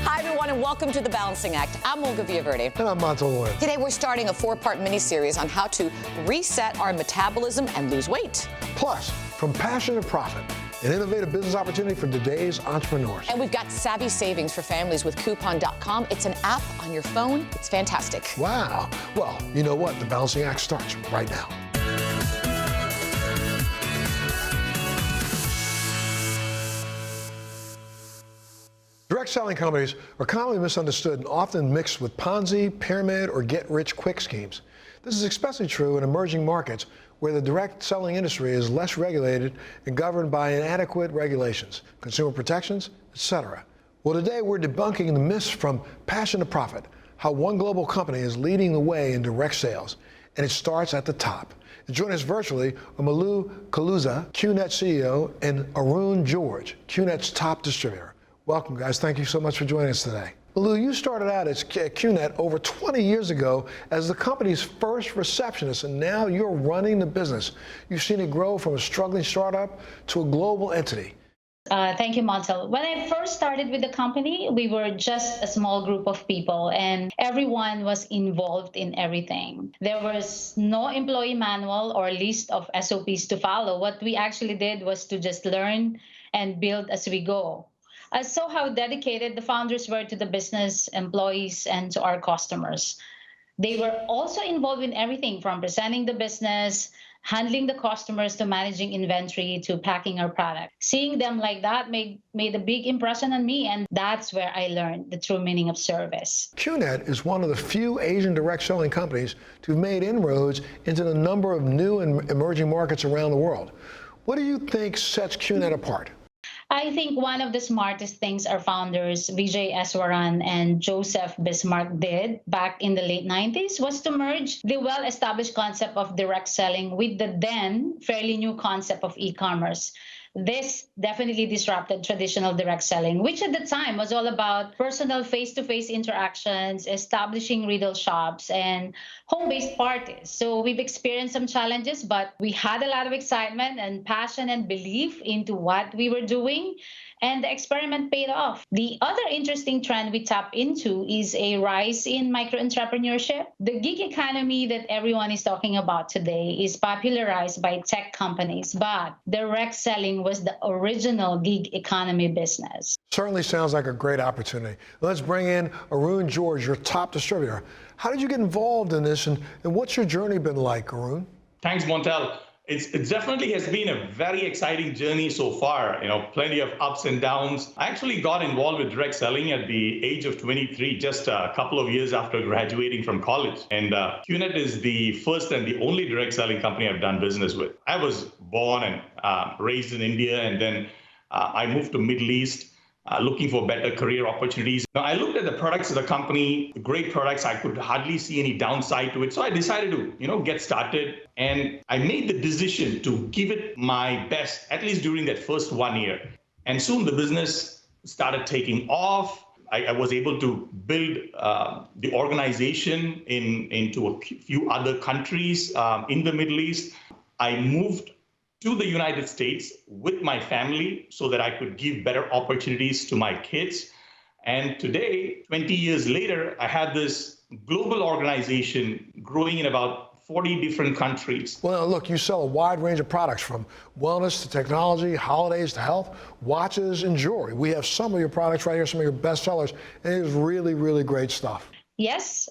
Hi, everyone, and welcome to The Balancing Act. I'm Olga Villaverde. And I'm Montel Lloyd. Today, we're starting a 4-part mini-series on how to reset our metabolism and lose weight. Plus, from passion to profit, an innovative business opportunity for today's entrepreneurs. And we've got savvy savings for families with coupon.com. It's an app on your phone. It's fantastic. Wow. Well, you know what? The Balancing Act starts right now. Direct selling companies are commonly misunderstood and often mixed with Ponzi, pyramid, or get-rich-quick schemes. This is especially true in emerging markets where the direct selling industry is less regulated and governed by inadequate regulations, consumer protections, etc. Well, today we're debunking the myths from passion to profit, how one global company is leading the way in direct sales, and it starts at the top. And join us virtually are Malu Kaluza, QNET CEO, and Arun George, QNET's top distributor. Welcome, guys. Thank you so much for joining us today. Malu, you started out at QNET over 20 years ago as the company's first receptionist, and now you're running the business. You've seen it grow from a struggling startup to a global entity. Thank you, Montel. When I first started with the company, we were just a small group of people, and everyone was involved in everything. There was no employee manual or list of SOPs to follow. What we actually did was to just learn and build as we go. I saw how dedicated the founders were to the business, employees, and to our customers. They were also involved in everything from presenting the business, handling the customers, to managing inventory, to packing our product. Seeing them like that made a big impression on me, and that's where I learned the true meaning of service. QNET is one of the few Asian direct selling companies to have made inroads into a number of new and emerging markets around the world. What do you think sets QNET apart? I think one of the smartest things our founders, Vijay Eswaran and Joseph Bismarck, did back in the late 90s was to merge the well-established concept of direct selling with the then fairly new concept of e-commerce. This definitely disrupted traditional direct selling, which at the time was all about personal face-to-face interactions, establishing retail shops, and home-based parties. So we've experienced some challenges, but we had a lot of excitement and passion and belief into what we were doing, and the experiment paid off. The other interesting trend we tap into is a rise in micro-entrepreneurship. The gig economy that everyone is talking about today is popularized by tech companies, but direct selling was the original gig economy business. Certainly sounds like a great opportunity. Let's bring in Arun George, your top distributor. How did you get involved in this, and what's your journey been like, Arun? Thanks, Montel. It definitely has been a very exciting journey so far. Plenty of ups and downs. I actually got involved with direct selling at the age of 23, just a couple of years after graduating from college. And QNET is the first and the only direct selling company I've done business with. I was born and raised in India, and then I moved to Middle East. Looking for better career opportunities. Now, I looked at the products of the company, great products. I could hardly see any downside to it. So I decided to, get started. And I made the decision to give it my best, at least during that first 1 year. And soon the business started taking off. I was able to build the organization into a few other countries in the Middle East. I moved to the United States with my family so that I could give better opportunities to my kids. And today, 20 years later, I have this global organization growing in about 40 different countries. Well, look, you sell a wide range of products from wellness to technology, holidays to health, watches and jewelry. We have some of your products right here, some of your best sellers, and it is really, really great stuff. Yes.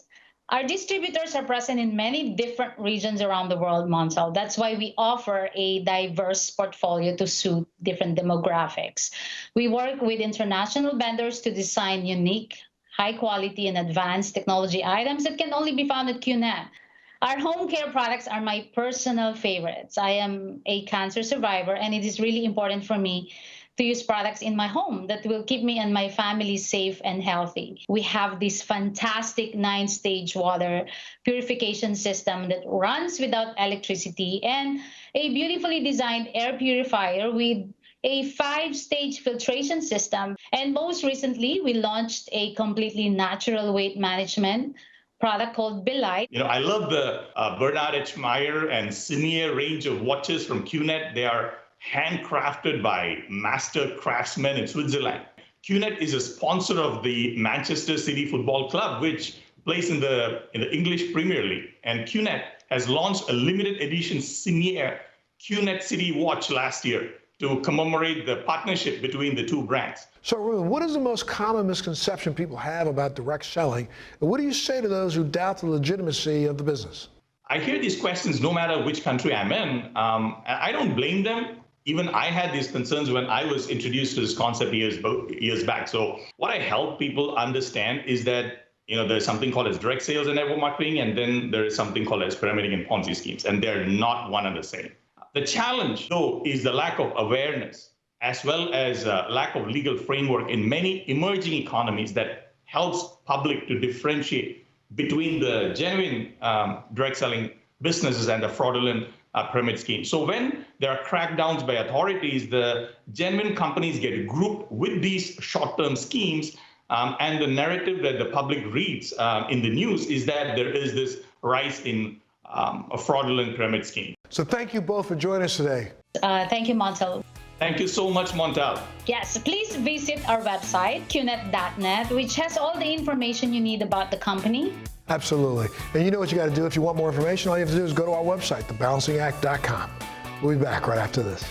Our distributors are present in many different regions around the world, Montel. That's why we offer a diverse portfolio to suit different demographics. We work with international vendors to design unique, high quality, and advanced technology items that can only be found at QNET. Our home care products are my personal favorites. I am a cancer survivor, and it is really important for me to use products in my home that will keep me and my family safe and healthy. We have this fantastic 9-stage water purification system that runs without electricity, and a beautifully designed air purifier with a 5-stage filtration system. And most recently, we launched a completely natural weight management product called Belite. I love the Bernard H. Meyer and Senior range of watches from QNET. They are handcrafted by master craftsmen in Switzerland. QNET is a sponsor of the Manchester City Football Club, which plays in the English Premier League. And QNET has launched a limited edition Senior QNET City watch last year to commemorate the partnership between the two brands. So, Arun, what is the most common misconception people have about direct selling? And what do you say to those who doubt the legitimacy of the business? I hear these questions no matter which country I'm in, and I don't blame them. Even I had these concerns when I was introduced to this concept years back. So what I help people understand is that there's something called as direct sales and network marketing, and then there is something called as pyramiding and Ponzi schemes, and they're not one and the same. The challenge, though, is the lack of awareness, as well as lack of legal framework in many emerging economies that helps public to differentiate between the genuine direct selling businesses and the fraudulent pyramid schemes. So when there are crackdowns by authorities, the genuine companies get grouped with these short-term schemes, and the narrative that the public reads in the news is that there is this rise in a fraudulent pyramid scheme. So thank you both for joining us today. Thank you, Montel. Thank you so much, Montel. Yes, please visit our website, QNET.net, which has all the information you need about the company. Absolutely. And you know what you got to do if you want more information. All you have to do is go to our website, thebalancingact.com. We'll be back right after this.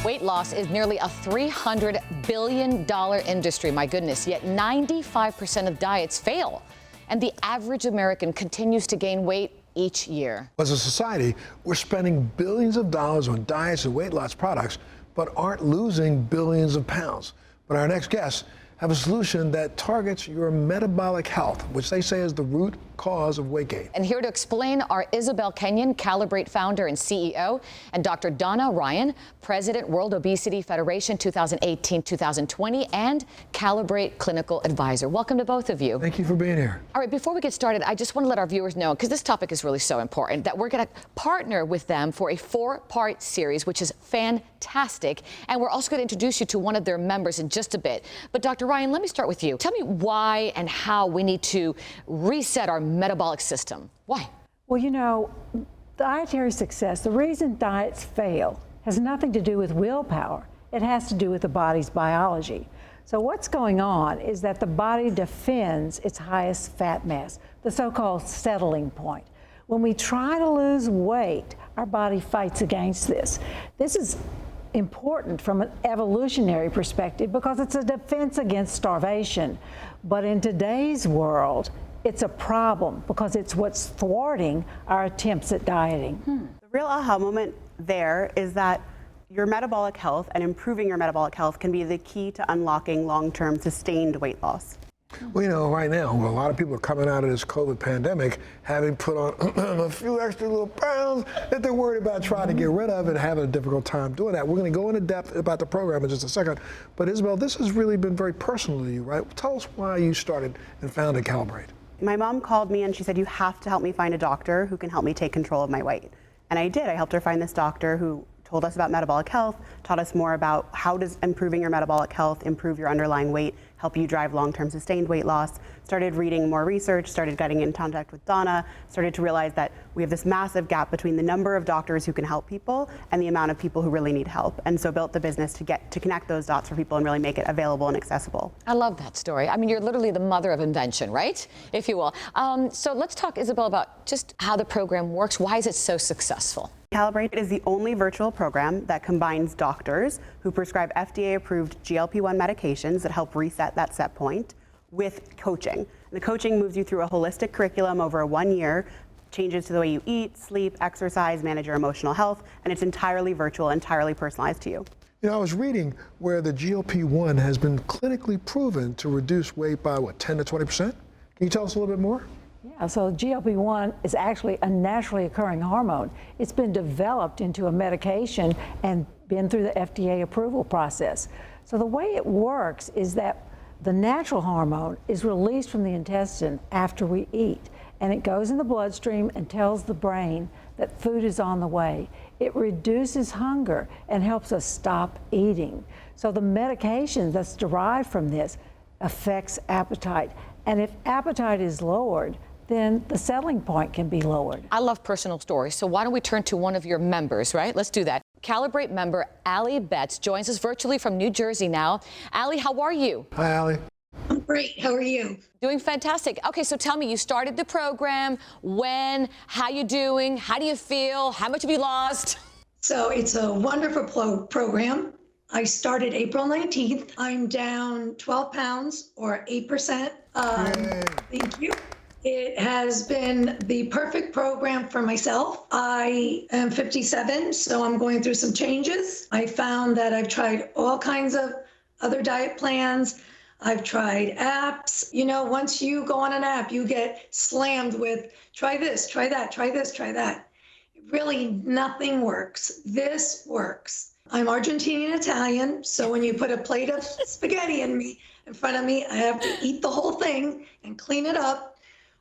Weight loss is nearly a $300 billion industry, my goodness, yet 95% of diets fail. And the average American continues to gain weight each year. As a society, we're spending billions of dollars on diets and weight loss products, but aren't losing billions of pounds. But our next guests have a solution that targets your metabolic health, which they say is the root cause of weight gain. And here to explain are Isabel Kenyon, Calibrate founder and CEO, and Dr. Donna Ryan, President, World Obesity Federation 2018-2020, and Calibrate Clinical Advisor. Welcome to both of you. Thank you for being here. All right, before we get started, I just want to let our viewers know, because this topic is really so important, that we're going to partner with them for a 4-part series, which is fantastic. And we're also going to introduce you to one of their members in just a bit. But Dr. Ryan, let me start with you. Tell me why and how we need to reset our metabolic system. Why? Well, dietary success, the reason diets fail has nothing to do with willpower. It has to do with the body's biology. So what's going on is that the body defends its highest fat mass, the so-called settling point. When we try to lose weight, our body fights against this. This is important from an evolutionary perspective because it's a defense against starvation. But in today's world, it's a problem because it's what's thwarting our attempts at dieting. The real aha moment there is that your metabolic health and improving your metabolic health can be the key to unlocking long-term sustained weight loss. Well, right now, a lot of people are coming out of this COVID pandemic having put on a few extra little pounds that they're worried about trying to get rid of and having a difficult time doing that. We're going to go into depth about the program in just a second. But Isabel, this has really been very personal to you, right? Tell us why you started and founded Calibrate. My mom called me and she said, you have to help me find a doctor who can help me take control of my weight. And I did. I helped her find this doctor who told us about metabolic health, taught us more about how does improving your metabolic health improve your underlying weight, help you drive long-term sustained weight loss, started reading more research, started getting in contact with Donna, started to realize that we have this massive gap between the number of doctors who can help people and the amount of people who really need help. And so built the business to connect those dots for people and really make it available and accessible. I love that story. I mean, you're literally the mother of invention, right? If you will. So let's talk, Isabel, about just how the program works. Why is it so successful? Calibrate is the only virtual program that combines doctors who prescribe FDA-approved GLP-1 medications that help reset that set point with coaching. And the coaching moves you through a holistic curriculum over 1 year, changes to the way you eat, sleep, exercise, manage your emotional health, and it's entirely virtual, entirely personalized to you. I was reading where the GLP-1 has been clinically proven to reduce weight by, 10 to 20%? Can you tell us a little bit more? Yeah, so GLP-1 is actually a naturally occurring hormone. It's been developed into a medication and been through the FDA approval process. So the way it works is that the natural hormone is released from the intestine after we eat, and it goes in the bloodstream and tells the brain that food is on the way. It reduces hunger and helps us stop eating. So the medication that's derived from this affects appetite. And if appetite is lowered, then the settling point can be lowered. I love personal stories, so why don't we turn to one of your members, right? Let's do that. Calibrate member Allie Betts joins us virtually from New Jersey now. Allie, how are you? Hi, Allie. I'm great. How are you? Doing fantastic. Okay, so tell me, you started the program. When? How you doing? How do you feel? How much have you lost? So it's a wonderful program. I started April 19th. I'm down 12 pounds or 8%. Thank you. It has been the perfect program for myself. I am 57, so I'm going through some changes. I found that I've tried all kinds of other diet plans. I've tried apps. You know, once you go on an app, you get slammed with try this, try that, try this, try that. Really, nothing works. This works. I'm Argentinian Italian, so when you put a plate of spaghetti in front of me, I have to eat the whole thing and clean it up.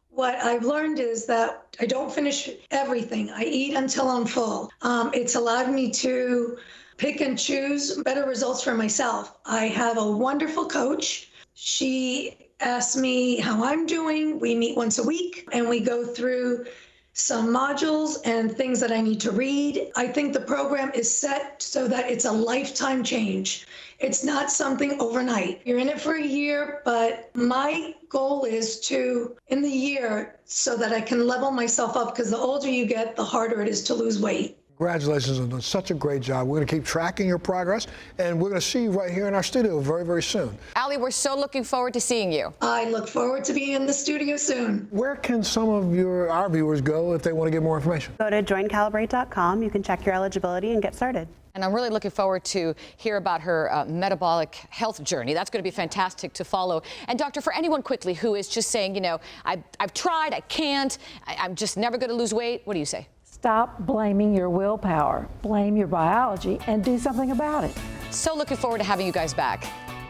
What I've learned is that I don't finish everything. I eat until I'm full. It's allowed me to pick and choose better results for myself. I have a wonderful coach. She asks me how I'm doing. We meet once a week and we go through some modules and things that I need to read. I think the program is set so that it's a lifetime change. It's not something overnight. You're in it for a year, but my goal is to, in the year, so that I can level myself up, because the older you get, the harder it is to lose weight. Congratulations on doing such a great job. We're going to keep tracking your progress, and we're going to see you right here in our studio very, very soon. Allie, we're so looking forward to seeing you. I look forward to being in the studio soon. Where can some of our viewers go if they want to get more information? Go to joincalibrate.com. You can check your eligibility and get started. And I'm really looking forward to hear about her metabolic health journey. That's going to be fantastic to follow. And doctor, for anyone quickly who is just saying, you know, I've tried, I can't, I'm just never going to lose weight, what do you say? Stop blaming your willpower, blame your biology, and do something about it. So looking forward to having you guys back.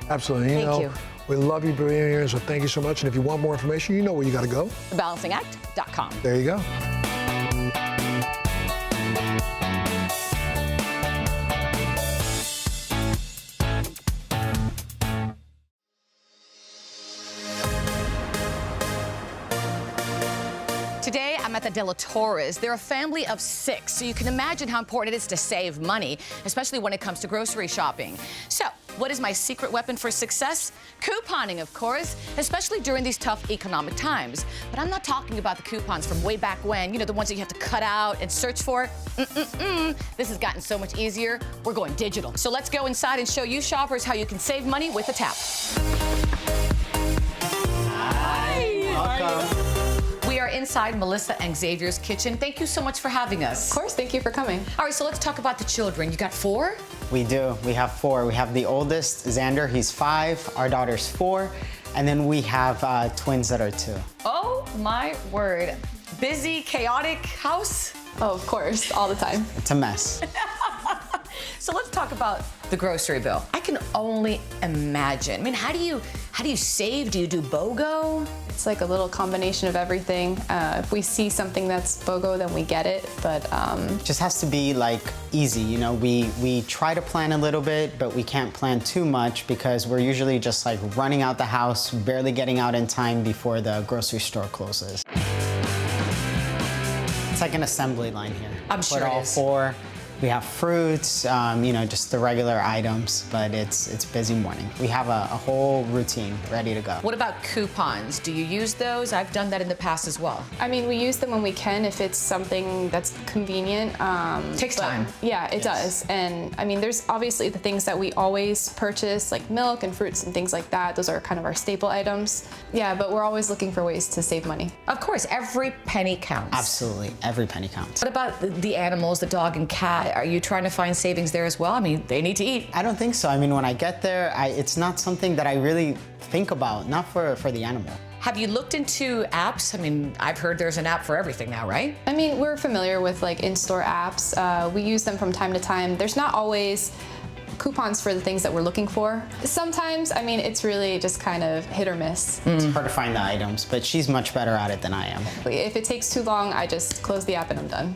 Absolutely. Thank you. We love you being here, so thank you so much. And if you want more information, you know where you got to go. TheBalancingAct.com. There you go. Today, I'm at the De La Torres. They're a family of 6, so you can imagine how important it is to save money, especially when it comes to grocery shopping. So, what is my secret weapon for success? Couponing, of course, especially during these tough economic times. But I'm not talking about the coupons from way back when, you know, the ones that you have to cut out and search for. This has gotten so much easier. We're going digital. So let's go inside and show you shoppers how you can save money with a tap. Hi. Welcome. We are inside Melissa and Xavier's kitchen. Thank you so much for having us. Of course, thank you for coming. All right, so let's talk about the children. You got 4? We do. We have 4. We have the oldest, Xander, he's 5. Our daughter's 4. And then we have twins that are 2. Oh my word. Busy, chaotic house? Oh, of course, all the time. It's a mess. So let's talk about the grocery bill. I can only imagine. I mean, how do you save? Do you do BOGO? It's like a little combination of everything. If we see something that's BOGO, then we get it, but just has to be like easy, you know. We try to plan a little bit, but we can't plan too much because we're usually just like running out the house, barely getting out in time before the grocery store closes. It's like an assembly line here. I'm sure it is. Put all 4. We have fruits, you know, just the regular items, but it's a busy morning. We have a whole routine ready to go. What about coupons? Do you use those? I've done that in the past as well. I mean, we use them when we can if it's something that's convenient. Takes time. Yeah, it does. And I mean, there's obviously the things that we always purchase, like milk and fruits and things like that. Those are kind of our staple items. Yeah, but we're always looking for ways to save money. Of course, every penny counts. Absolutely, every penny counts. What about the animals, the dog and cat? Are you trying to find savings there as well? I mean, they need to eat. I don't think so. I mean, when I get there, it's not something that I really think about, not for the animal. Have you looked into apps? I mean, I've heard there's an app for everything now, right? I mean, we're familiar with like in-store apps. We use them from time to time. There's not always coupons for the things that we're looking for. Sometimes, I mean, it's really just kind of hit or miss. It's hard to find the items, but she's much better at it than I am. If it takes too long, I just close the app and I'm done.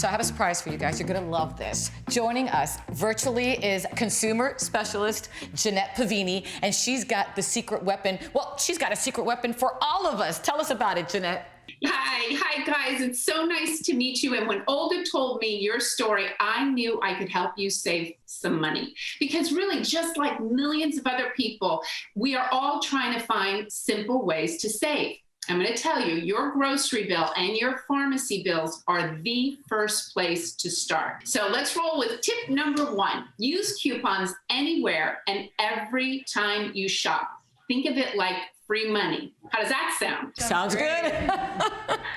So I have a surprise for you guys. You're gonna love this. Joining us virtually is consumer specialist Jeanette Pavini, and she's got the secret weapon. Well, she's got a secret weapon for all of us. Tell us about it, Jeanette. Hi guys, it's so nice to meet you. And when Olga told me your story, I knew I could help you save some money. Because really, just like millions of other people, we are all trying to find simple ways to save. I'm going to tell you, your grocery bill and your pharmacy bills are the first place to start. So let's roll with tip number 1. Use coupons anywhere and every time you shop. Think of it like free money. How does that sound? Sounds good.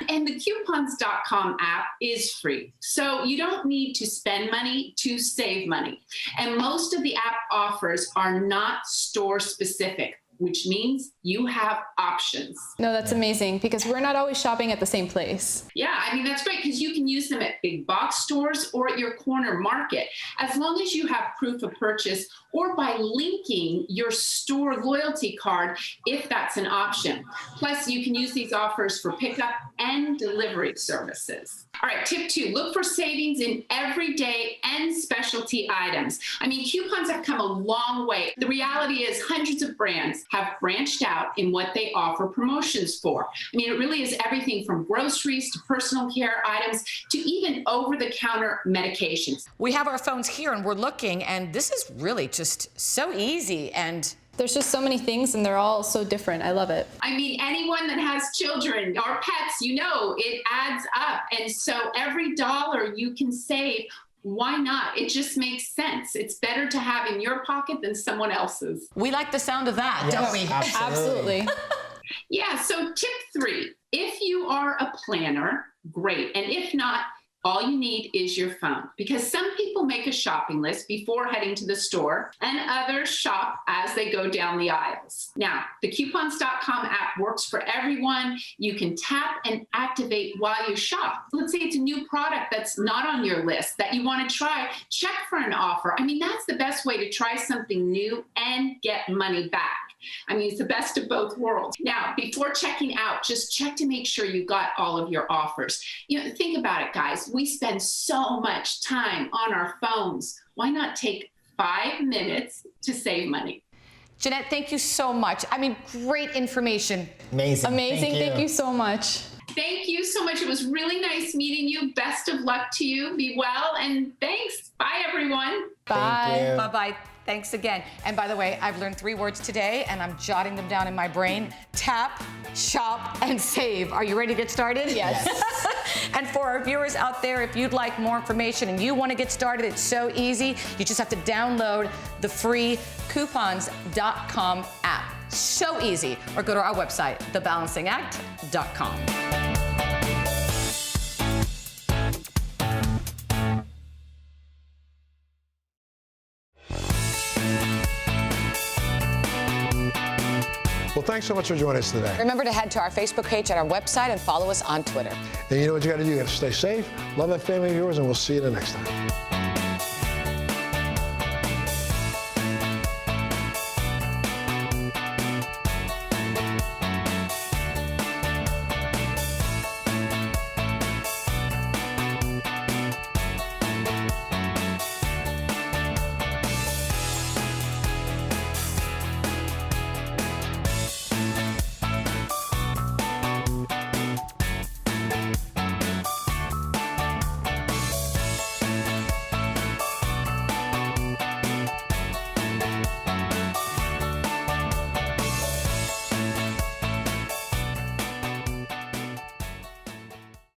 And the coupons.com app is free. So you don't need to spend money to save money. And most of the app offers are not store specific, which means you have options. No, that's amazing because we're not always shopping at the same place. Yeah, I mean, that's great because you can use them at big box stores or at your corner market, as long as you have proof of purchase or by linking your store loyalty card, if that's an option. Plus, you can use these offers for pickup and delivery services. All right, tip 2, look for savings in everyday and specialty items. I mean, coupons have come a long way. The reality is hundreds of brands have branched out in what they offer promotions for. I mean, it really is everything from groceries to personal care items to even over-the-counter medications. We have our phones here and we're looking, and this is really just so easy, and there's just so many things and they're all so different. I love it. I mean, anyone that has children or pets, you know, it adds up. And so every dollar you can save, why not? It just makes sense. It's better to have in your pocket than someone else's. We like the sound of that, don't we? Absolutely. Yeah, so tip 3, if you are a planner, great. And if not, all you need is your phone, because some people make a shopping list before heading to the store and others shop as they go down the aisles. Now, the coupons.com app works for everyone. You can tap and activate while you shop. Let's say it's a new product that's not on your list that you want to try, check for an offer. I mean, that's the best way to try something new and get money back. I mean, it's the best of both worlds. Now, before checking out, just check to make sure you got all of your offers. You know, think about it, guys. We spend so much time on our phones. Why not take 5 minutes to save money? Jeanette, thank you so much. I mean, great information. Amazing. Thank you so much. Thank you so much. It was really nice meeting you. Best of luck to you. Be well, and thanks. Bye, everyone. Bye. Bye-bye. Thanks again. And by the way, I've learned 3 words today, and I'm jotting them down in my brain. Tap, shop, and save. Are you ready to get started? Yes. And for our viewers out there, if you'd like more information and you want to get started, it's so easy. You just have to download the free coupons.com app. So easy. Or go to our website, thebalancingact.com. Well, thanks so much for joining us today. Remember to head to our Facebook page and our website and follow us on Twitter. And you know what you got to do? You got to stay safe, love that family of yours, and we'll see you the next time.